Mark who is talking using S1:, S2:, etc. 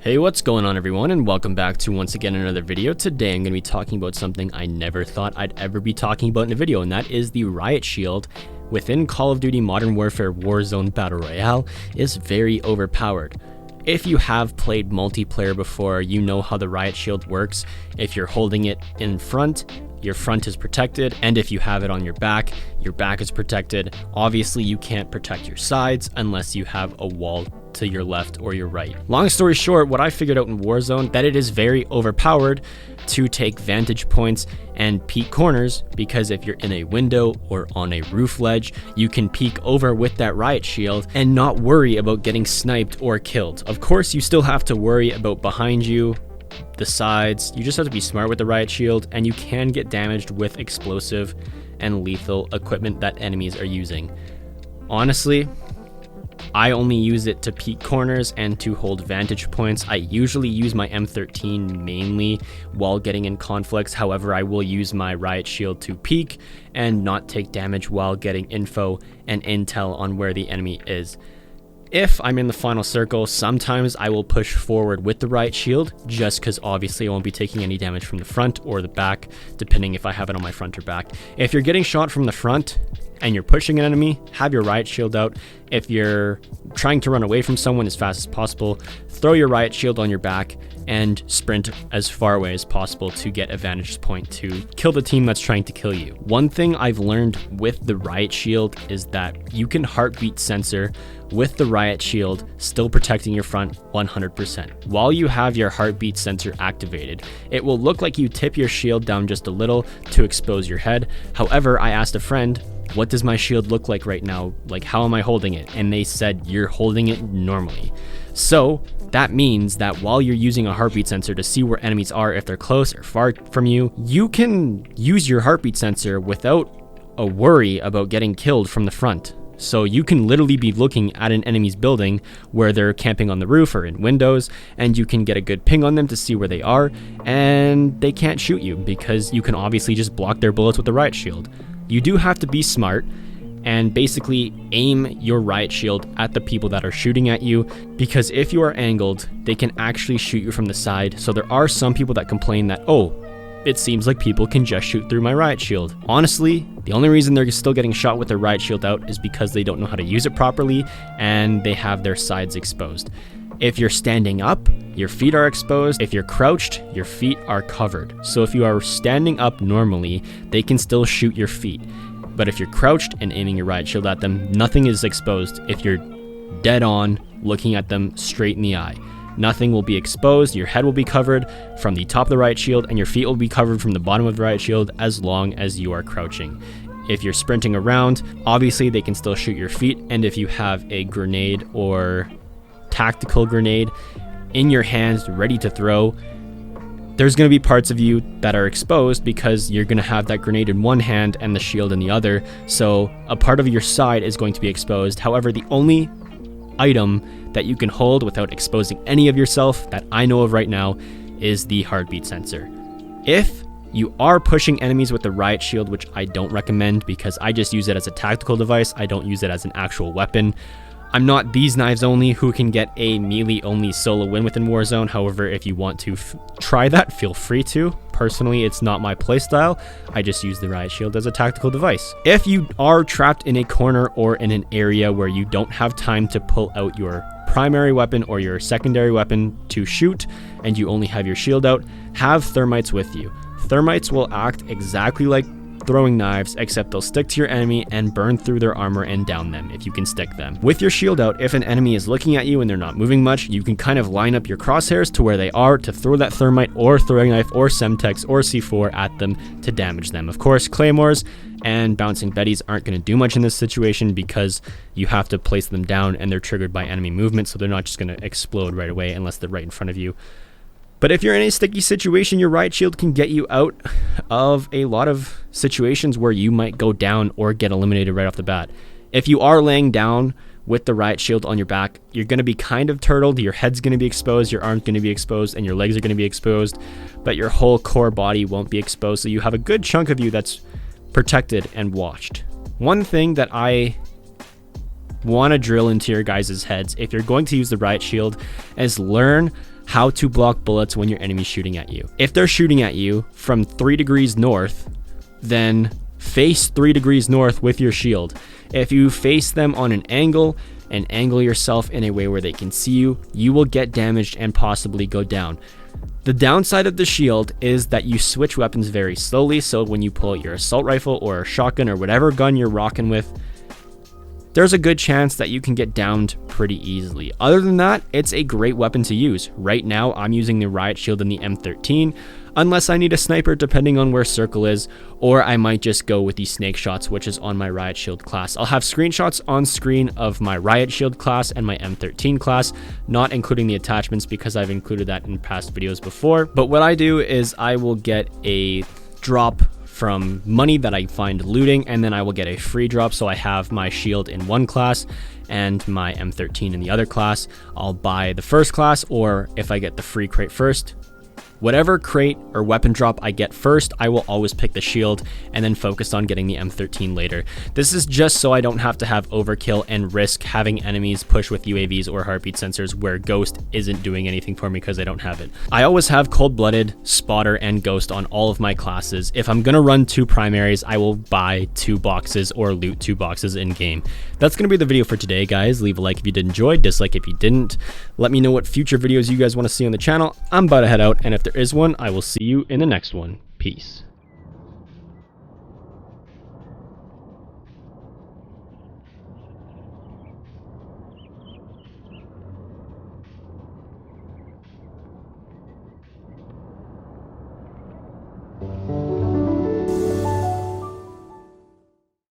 S1: Hey, what's going on everyone, and welcome back to once again another video. Today I'm going to be talking about something I never thought I'd ever be talking about in a video, and that is the Riot Shield within Call of Duty Modern Warfare Warzone Battle Royale is very overpowered. If you have played multiplayer before, you know how the Riot Shield works. If you're holding it in front, your front is protected, and if you have it on your back is protected. Obviously, you can't protect your sides unless you have a wall to your left or your right. Long story short, what I figured out in Warzone, that it is very overpowered to take vantage points and peek corners, because if you're in a window or on a roof ledge, you can peek over with that Riot Shield and not worry about getting sniped or killed. Of course, you still have to worry about behind you, the sides. You just have to be smart with the Riot Shield, and you can get damaged with explosive and lethal equipment that enemies are using. Honestly, I only use it to peek corners and to hold vantage points. I usually use my M13 mainly while getting in conflicts. However, I will use my Riot Shield to peek and not take damage while getting info and intel on where the enemy is. If I'm in the final circle, sometimes I will push forward with the Riot Shield, just because obviously I won't be taking any damage from the front or the back, depending if I have it on my front or back. If you're getting shot from the front and you're pushing an enemy, have your Riot Shield out. If you're trying to run away from someone as fast as possible, throw your Riot Shield on your back and sprint as far away as possible to get a vantage point to kill the team that's trying to kill you. One thing I've learned with the Riot Shield is that you can heartbeat sensor with the Riot Shield, still protecting your front 100%. While you have your heartbeat sensor activated, it will look like you tip your shield down just a little to expose your head. However, I asked a friend, what does my shield look like right now? Like, how am I holding it? And they said, you're holding it normally. So that means that while you're using a heartbeat sensor to see where enemies are, if they're close or far from you, you can use your heartbeat sensor without a worry about getting killed from the front. So you can literally be looking at an enemy's building where they're camping on the roof or in windows, and you can get a good ping on them to see where they are, and they can't shoot you because you can obviously just block their bullets with the Riot Shield. You do have to be smart and basically aim your Riot Shield at the people that are shooting at you, because if you are angled, they can actually shoot you from the side. So there are some people that complain that, oh, it seems like people can just shoot through my Riot Shield. Honestly, the only reason they're still getting shot with their Riot Shield out is because they don't know how to use it properly and they have their sides exposed. If you're standing up, your feet are exposed. If you're crouched, your feet are covered. So if you are standing up normally, they can still shoot your feet. But if you're crouched and aiming your Riot Shield at them, nothing is exposed. If you're dead on, looking at them straight in the eye, nothing will be exposed. Your head will be covered from the top of the Riot Shield, and your feet will be covered from the bottom of the Riot Shield as long as you are crouching. If you're sprinting around, obviously they can still shoot your feet, and if you have a grenade or tactical grenade in your hands ready to throw, there's going to be parts of you that are exposed because you're going to have that grenade in one hand and the shield in the other. So a part of your side is going to be exposed. However, the only item that you can hold without exposing any of yourself that I know of right now is the heartbeat sensor. If you are pushing enemies with the Riot Shield, which I don't recommend because I just use it as a tactical device, I don't use it as an actual weapon. I'm not These Knives Only who can get a melee only solo win within Warzone. However, if you want to try that, feel free to. Personally, it's not my playstyle. I just use the Riot Shield as a tactical device. If you are trapped in a corner or in an area where you don't have time to pull out your primary weapon or your secondary weapon to shoot, and you only have your shield out, have thermites with you. Thermites will act exactly like throwing knives, except they'll stick to your enemy and burn through their armor and down them if you can stick them. With your shield out, if an enemy is looking at you and they're not moving much, you can kind of line up your crosshairs to where they are to throw that thermite or throwing knife or Semtex or C4 at them to damage them. Of course, claymores and bouncing betties aren't going to do much in this situation because you have to place them down and they're triggered by enemy movement, so they're not just going to explode right away unless they're right in front of you. But if you're in a sticky situation, your Riot Shield can get you out of a lot of situations where you might go down or get eliminated right off the bat. If you are laying down with the Riot Shield on your back, you're going to be kind of turtled. Your head's going to be exposed, your arm's going to be exposed, and your legs are going to be exposed, but your whole core body won't be exposed. So you have a good chunk of you that's protected and watched. One thing that I want to drill into your guys' heads if you're going to use the Riot Shield is learn how to block bullets when your enemy's shooting at you. If they're shooting at you from 3 degrees north, then face 3 degrees north with your shield. If you face them on an angle and angle yourself in a way where they can see you, you will get damaged and possibly go down. The downside of the shield is that you switch weapons very slowly, so when you pull out your assault rifle or a shotgun or whatever gun you're rocking with, there's a good chance that you can get downed pretty easily. Other than that, it's a great weapon to use. Right now, I'm using the Riot Shield in the M13, unless I need a sniper depending on where circle is, or I might just go with the Snake Shots, which is on my Riot Shield class. I'll have screenshots on screen of my Riot Shield class and my M13 class, not including the attachments because I've included that in past videos before. But what I do is I will get a drop from money that I find looting, and then I will get a free drop, so I have my shield in one class and my M13 in the other class. I'll buy the first class, or if I get the free crate first, whatever crate or weapon drop I get first, I will always pick the shield and then focus on getting the M13 later. This is just so I don't have to have overkill and risk having enemies push with UAVs or heartbeat sensors where Ghost isn't doing anything for me because I don't have it. I always have Cold-Blooded, Spotter, and Ghost on all of my classes. If I'm gonna run 2 primaries, I will buy 2 boxes or loot 2 boxes in game. That's gonna be the video for today, guys. Leave a like if you did enjoy, dislike if you didn't. Let me know what future videos you guys want to see on the channel. I'm about to head out, and if there is one, I will see you in the next one. Peace.